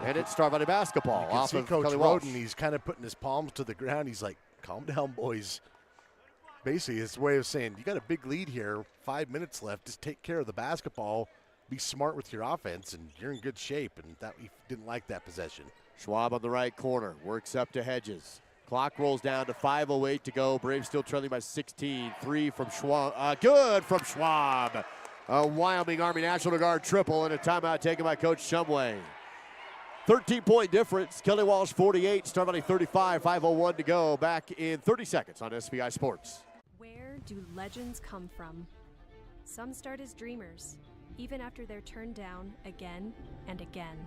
and it's Star Valley basketball. You can off see of Coach Kelly Walsh. Roden, he's kind of putting his palms to the ground. He's like, calm down, boys. Basically, his way of saying, you got a big lead here, 5 minutes left. Just take care of the basketball. Be smart with your offense, and you're in good shape. And that he didn't like that possession. Schwab on the right corner, works up to Hedges. Clock rolls down to 5:08 to go. Braves still trailing by 16. 3 from Schwab. Good from Schwab. A Wyoming Army National Guard triple and a timeout taken by Coach Shumway. 13-point difference. Kelly Walsh 48, Star Valley 35, 5:01 to go. Back in 30 seconds on SVI Sports. Where do legends come from? Some start as dreamers, even after they're turned down again and again.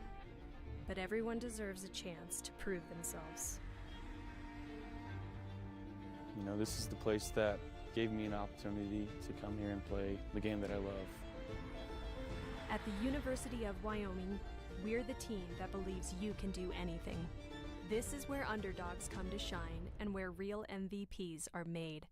But everyone deserves a chance to prove themselves. You know, this is the place that gave me an opportunity to come here and play the game that I love. At the University of Wyoming, we're the team that believes you can do anything. This is where underdogs come to shine and where real MVPs are made.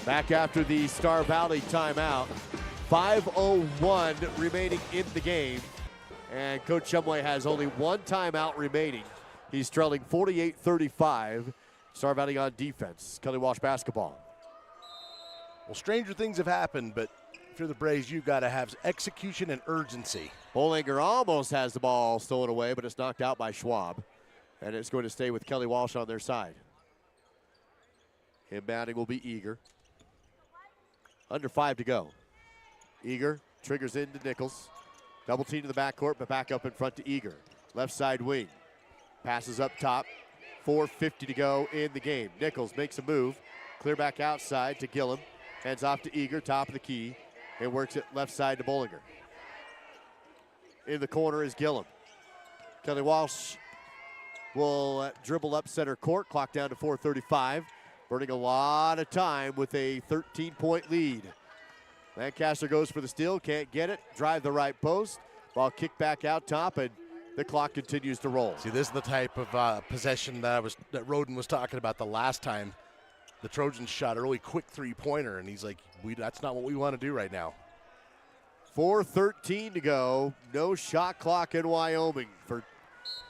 Back after the Star Valley timeout. 5:01 remaining in the game. And Coach Shumway has only 1 timeout remaining. He's trailing 48-35. Star Valley on defense. Kelly Walsh basketball. Well, stranger things have happened, but if you're the Braves, you've got to have execution and urgency. Bollinger almost has the ball stolen away, but it's knocked out by Schwab. And it's going to stay with Kelly Walsh on their side. Inbounding will be Eager. Under 5 to go. Eager triggers into Nichols. Double team to the backcourt, but back up in front to Eager. Left side wing. Passes up top. 4:50 to go in the game. Nichols makes a move. Clear back outside to Gillum. Hands off to Eager, top of the key. And works it left side to Bollinger. In the corner is Gillum. Kelly Walsh will dribble up center court. Clock down to 4:35. Burning a lot of time with a 13-point lead. Lancaster goes for the steal, can't get it. Drive the right post. Ball kicked back out top, and the clock continues to roll. See, this is the type of possession that Roden was talking about the last time. The Trojans shot a really quick three-pointer, and he's like, that's not what we want to do right now. 4:13 to go. No shot clock in Wyoming for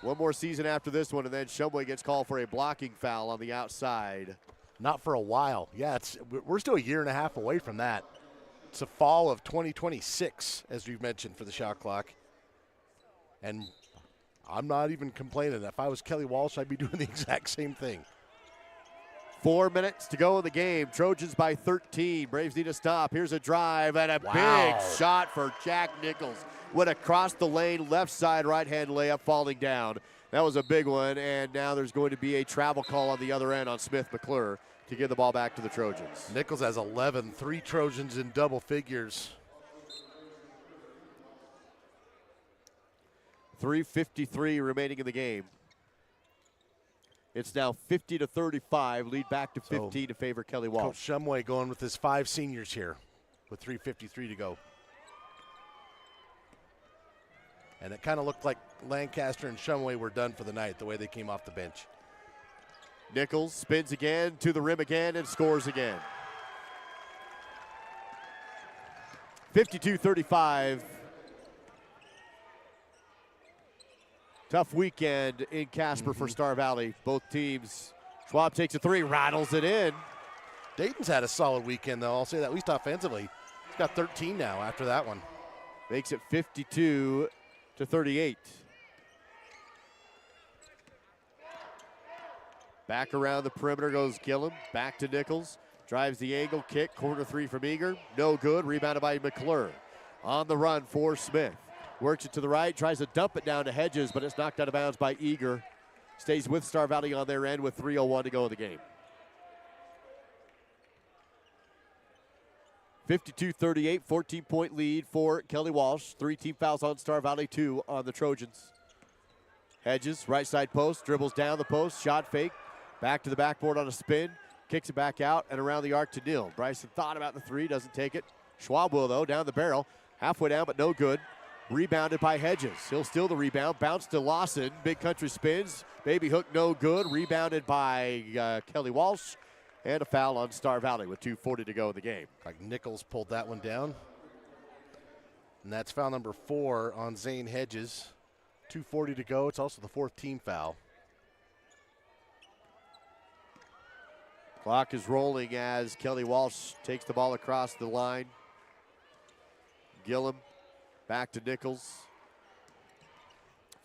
one more season after this one, and then Shumway gets called for a blocking foul on the outside. Not for a while. Yeah, we're still a year and a half away from that. It's a fall of 2026, as we've mentioned, for the shot clock. And I'm not even complaining. If I was Kelly Walsh, I'd be doing the exact same thing. 4 minutes to go in the game. Trojans by 13. Braves need a stop. Here's a drive and a Wow. big shot for Jack Nichols. Went across the lane, left side, right-hand layup, falling down. That was a big one, and now there's going to be a travel call on the other end on Smith McClure to give the ball back to the Trojans. Nichols has 11, 3 Trojans in double figures. 3:53 remaining in the game. It's now 50-35, lead back to 15 to favor Kelly Walsh. Coach Shumway going with his 5 seniors here with 3:53 to go. And it kind of looked like Lancaster and Shumway were done for the night, the way they came off the bench. Nichols spins again, to the rim again, and scores again. 52-35. Tough weekend in Casper for Star Valley. Both teams. Schwab takes a 3, rattles it in. Dayton's had a solid weekend, though. I'll say that, at least offensively. He's got 13 now after that one. Makes it 52-38. Back around the perimeter goes Gillum. Back to Nichols. Drives the angle, kick, corner 3 from Eager. No good, rebounded by McClure. On the run for Smith. Works it to the right, tries to dump it down to Hedges, but it's knocked out of bounds by Eager. Stays with Star Valley on their end with 3:01 to go in the game. 52-38, 14-point lead for Kelly Walsh. 3 team fouls on Star Valley, 2 on the Trojans. Hedges, right side post, dribbles down the post, shot fake. Back to the backboard on a spin, kicks it back out and around the arc to Neal. Bryson thought about the 3, doesn't take it. Schwab will, though, down the barrel. Halfway down, but no good. Rebounded by Hedges. He'll steal the rebound. Bounce to Lawson. Big country spins. Baby hook no good. Rebounded by Kelly Walsh. And a foul on Star Valley with 2:40 to go in the game. Like Nichols pulled that one down. And that's foul number 4 on Zane Hedges. 2:40 to go. It's also the 4th team foul. Clock is rolling as Kelly Walsh takes the ball across the line. Gillum back to Nichols.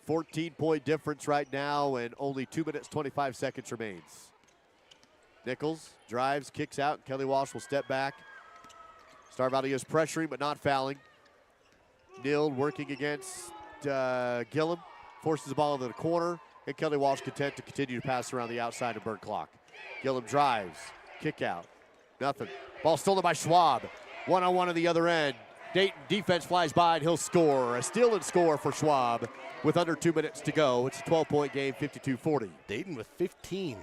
14-point difference right now, and only 2 minutes, 25 seconds remains. Nichols drives, kicks out. Kelly Walsh will step back. Star Valley is pressuring but not fouling. Neal working against Gillum. Forces the ball into the corner, and Kelly Walsh content to continue to pass around the outside and burn clock. Gillum drives, kick out. Nothing. Ball stolen by Schwab. 1-on-1 on the other end. Dayton defense flies by and he'll score. A steal and score for Schwab with under 2 minutes to go. It's a 12-point game, 52-40. Dayton with 15.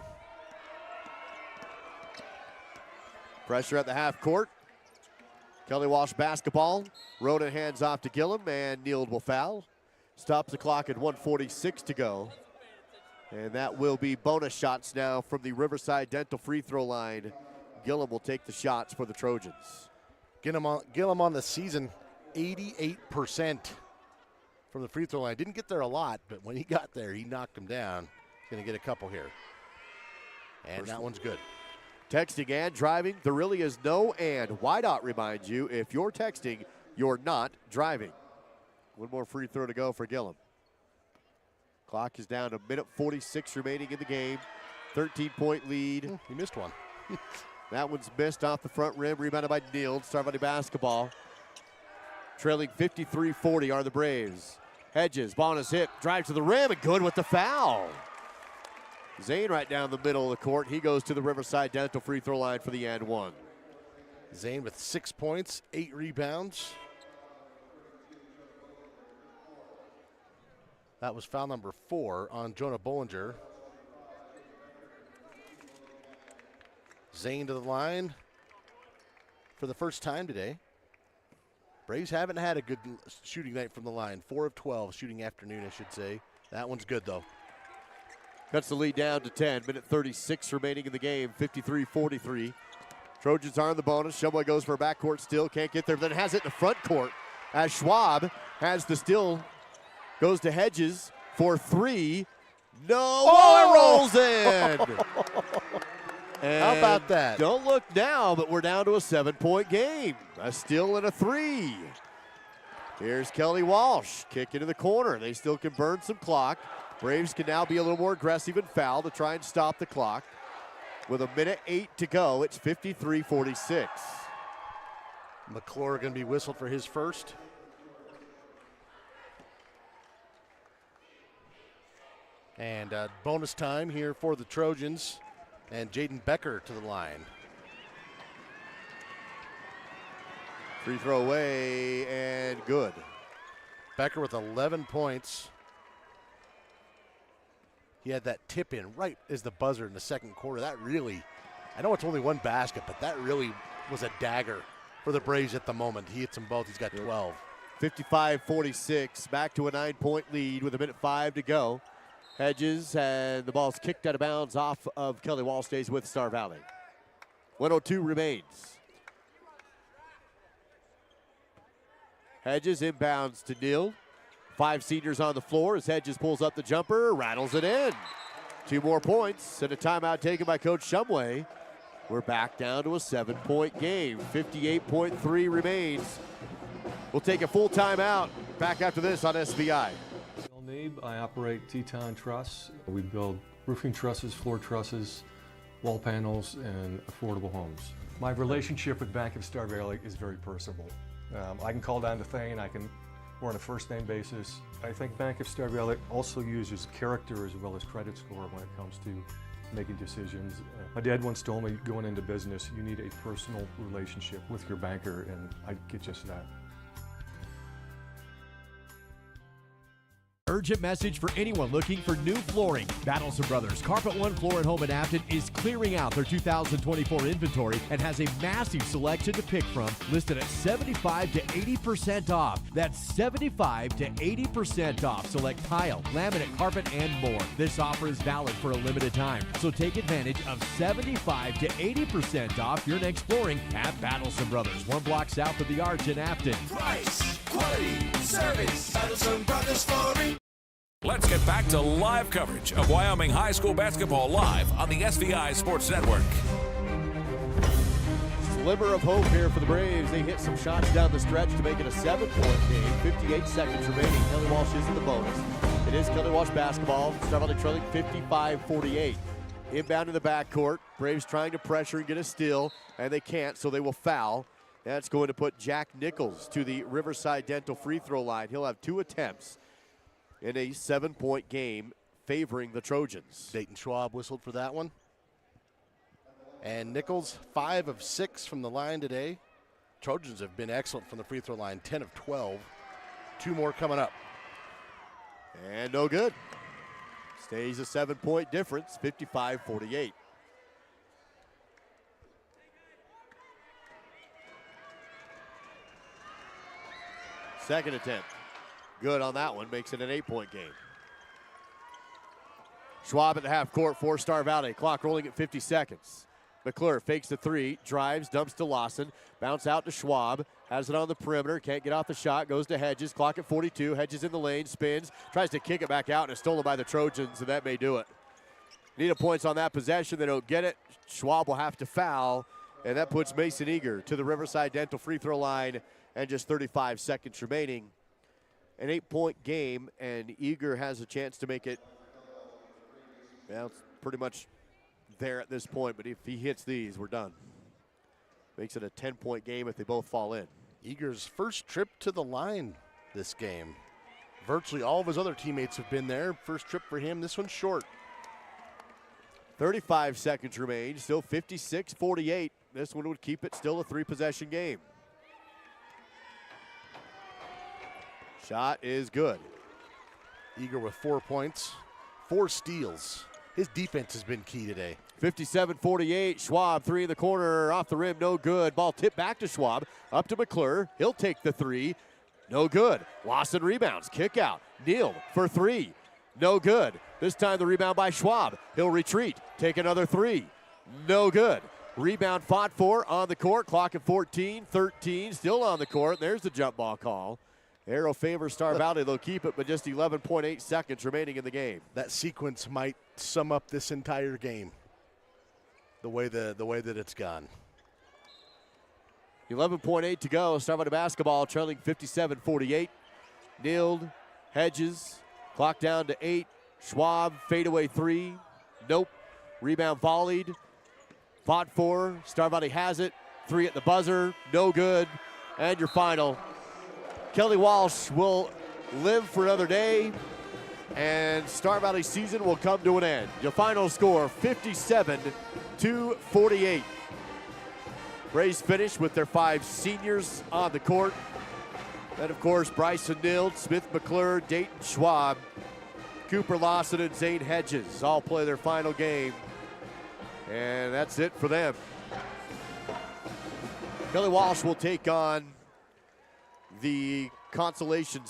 Pressure at the half court. Kelly Walsh basketball. Rhoda hands off to Gillum, and Neal will foul. Stops the clock at 1:46 to go. And that will be bonus shots now from the Riverside Dental free throw line. Gillum will take the shots for the Trojans. Gillum on the season, 88% from the free throw line. Didn't get there a lot, but when he got there, he knocked him down. He's going to get a couple here. And that one's good. Texting and driving, there really is no and. Wideout reminds you, if you're texting, you're not driving. One more free throw to go for Gillum. Clock is down to 1:46 remaining in the game. 13-point lead. He missed one. That one's missed off the front rim, rebounded by Neal. Star Valley basketball. Trailing 53-40 are the Braves. Hedges, ball on his hip, drives to the rim, and good with the foul. Zane right down the middle of the court. He goes to the Riverside Dental free throw line for the and one. Zane with 6 points, 8 rebounds. That was foul number 4 on Jonah Bollinger. Zane to the line for the first time today. Braves haven't had a good shooting night from the line. 4 of 12 shooting afternoon, I should say. That one's good, though. Cuts the lead down to 10. Minute 36 remaining in the game. 53-43. Trojans are in the bonus. Shumway goes for a backcourt steal. Can't get there. Then has it in the front court as Schwab has the steal. Goes to Hedges for 3. No. Oh, it rolls in. How about that? Don't look now, but we're down to a 7-point game. A steal and a 3. Here's Kelly Walsh. Kick into the corner. They still can burn some clock. Braves can now be a little more aggressive and foul to try and stop the clock. With 1:08 to go, it's 53-46. McClure going to be whistled for his first. And bonus time here for the Trojans. And Jaden Becker to the line. Free throw away and good. Becker with 11 points. He had that tip in right as the buzzer in the second quarter. That really, I know it's only one basket, but that really was a dagger for the Braves at the moment. He hits them both. He's got 12. 55-46, back to a 9-point lead with 1:05 to go. Hedges, and the ball's kicked out of bounds off of Kelly Walsh, stays with Star Valley. 1:02 remains. Hedges inbounds to Neal. 5 seniors on the floor as Hedges pulls up the jumper, rattles it in. 2 more points and a timeout taken by Coach Shumway. We're back down to a 7-point game. 58.3 remains. We'll take a full timeout. Back after this on SVI. I operate Teton Truss. We build roofing trusses, floor trusses, wall panels, and affordable homes. My relationship with Bank of Star Valley is very personable. I can call down to Thane. We're on a first-name basis. I think Bank of Star Valley also uses character as well as credit score when it comes to making decisions. My dad once told me, going into business, you need a personal relationship with your banker, and I get just that. Urgent message for anyone looking for new flooring. Battleson Brothers Carpet One Floor and Home in Afton is clearing out their 2024 inventory and has a massive selection to pick from, listed at 75 to 80% off. That's 75 to 80% off. Select tile, laminate, carpet, and more. This offer is valid for a limited time, so take advantage of 75 to 80% off your next flooring at Battleson Brothers, 1 block south of the Arch in Afton. Price, quality, service. Battleson Brothers Flooring. Let's get back to live coverage of Wyoming High School basketball live on the SVI Sports Network. Sliver of hope here for the Braves. They hit some shots down the stretch to make it a 7-point game. 58 seconds remaining. Kelly Walsh is in the bonus. It is Kelly Walsh basketball. Star Valley trailing 55-48. Inbound in the backcourt. Braves trying to pressure and get a steal, and they can't, so they will foul. That's going to put Jack Nichols to the Riverside Dental free throw line. He'll have 2 attempts in a 7-point game favoring the Trojans. Dayton Schwab whistled for that one. And Nichols, 5 of 6 from the line today. Trojans have been excellent from the free throw line, 10 of 12. 2 more coming up. And no good. Stays a 7-point difference, 55-48. Second attempt. Good on that one, makes it an 8-point game. Schwab at the half court for Star Valley. Clock rolling at 50 seconds. McClure fakes the 3, drives, dumps to Lawson. Bounce out to Schwab. Has it on the perimeter. Can't get off the shot. Goes to Hedges. Clock at 42. Hedges in the lane. Spins. Tries to kick it back out, and it's stolen by the Trojans, and that may do it. Need a points on that possession. They don't get it. Schwab will have to foul, and that puts Mason Eager to the Riverside Dental free throw line, and just 35 seconds remaining. An 8-point game, and Eager has a chance to make it. Well, it's pretty much there at this point, but if he hits these, we're done. Makes it a 10-point game if they both fall in. Eager's first trip to the line this game. Virtually all of his other teammates have been there. First trip for him. This one's short. 35 seconds remain. Still 56-48. This one would keep it still a 3-possession game. Shot is good. Eager with 4 points, 4 steals. His defense has been key today. 57-48. Schwab, 3 in the corner, off the rim, no good. Ball tipped back to Schwab, up to McClure. He'll take the 3, no good. Lawson rebounds, kick out. Neal for 3, no good. This time the rebound by Schwab. He'll retreat, take another 3, no good. Rebound fought for on the court. Clock at 14, 13, still on the court. There's the jump ball call. Arrow favors Star Valley. They'll keep it, but just 11.8 seconds remaining in the game. That sequence might sum up this entire game, the way that it's gone. 11.8 to go. Star Valley basketball trailing 57-48. Neal, Hedges, clock down to 8. Schwab, fadeaway 3. Nope. Rebound volleyed. Fought for. Star Valley has it. 3 at the buzzer. No good. And your final. Kelly Walsh will live for another day, and Star Valley season will come to an end. Your final score, 57-48. Braves finish with their 5 seniors on the court. And of course, Bryson Nild, Smith McClure, Dayton Schwab, Cooper Lawson, and Zane Hedges all play their final game. And that's it for them. Kelly Walsh will take on the consolation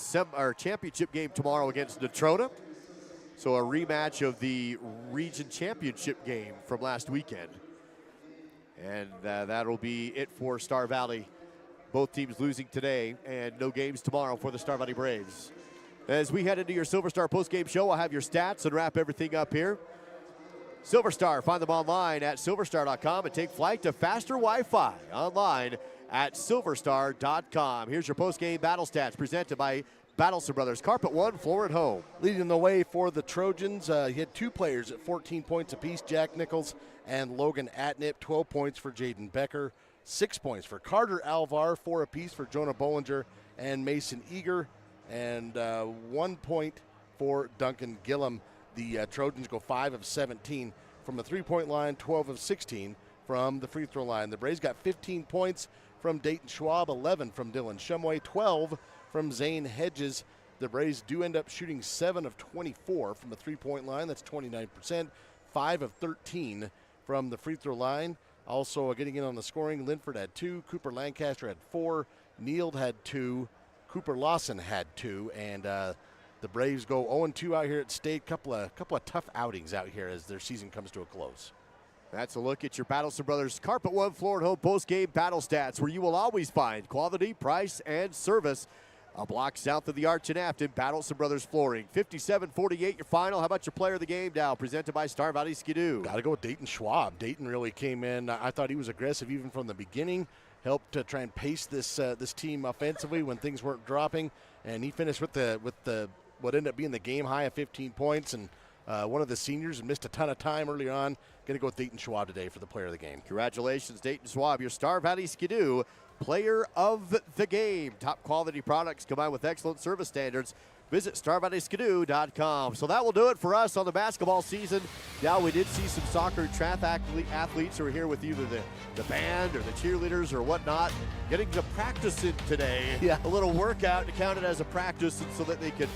championship game tomorrow against Natrona. So a rematch of the region championship game from last weekend. And that'll be it for Star Valley. Both teams losing today and no games tomorrow for the Star Valley Braves. As we head into your Silver Star postgame show, I'll have your stats and wrap everything up here. Silver Star, find them online at silverstar.com and take flight to faster Wi-Fi online at silverstar.com. Here's your postgame battle stats presented by Battleson Brothers. Carpet One, Floor and Home. Leading the way for the Trojans, he had 2 players at 14 points apiece, Jack Nichols and Logan Atnip. 12 points for Jaden Becker, 6 points for Carter Alvar, 4 apiece for Jonah Bollinger and Mason Eager, and 1 point for Duncan Gillum. The Trojans go 5 of 17 from the three-point line, 12 of 16 from the free throw line. The Braves got 15 points from Dayton Schwab, 11 from Dylan Shumway, 12 from Zane Hedges. The Braves do end up shooting 7 of 24 from the three-point line. That's 29%. 5 of 13 from the free throw line. Also getting in on the scoring, Linford had 2, Cooper Lancaster had 4, Nield had 2, Cooper Lawson had 2, and the Braves go 0-2 out here at State. Couple of tough outings out here as their season comes to a close. That's a look at your Battleson Brothers Carpet One Floor and Home post-game battle stats, where you will always find quality, price, and service. A block south of the Arch in Afton, Battleson Brothers Flooring. 57-48 your final. How about your player of the game now, presented by Star Valley Skidoo? Got to go with Dayton Schwab. Dayton really came in. I thought he was aggressive even from the beginning. Helped to try and pace this team offensively when things weren't dropping, and he finished with what ended up being the game high of 15 points. And one of the seniors missed a ton of time early on. Going to go with Dayton Schwab today for the player of the game. Congratulations, Dayton Schwab, your Star Valley Skidoo player of the game. Top quality products combined with excellent service standards. Visit StarValleySkidoo.com. So that will do it for us on the basketball season. Now, we did see some soccer track athletes who are here with either the band or the cheerleaders or whatnot, getting to practice in today. Yeah. A little workout to count it as a practice, and so that they could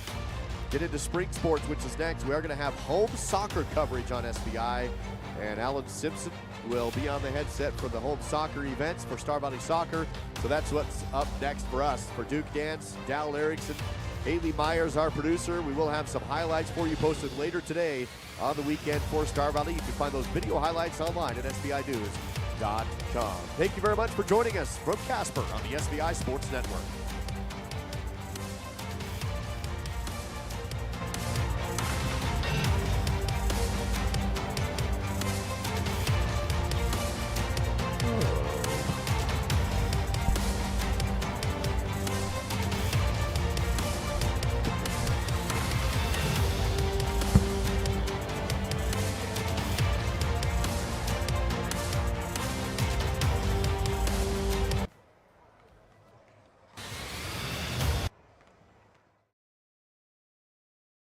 get into spring sports, which is next. We are going to have home soccer coverage on SBI, and Alan Simpson will be on the headset for the home soccer events for Star Valley Soccer. So that's what's up next for us. For Duke Dance, Dal Erickson, Haley Myers, our producer. We will have some highlights for you posted later today on the weekend for Star Valley. You can find those video highlights online at SBInews.com. Thank you very much for joining us from Casper on the SBI Sports Network.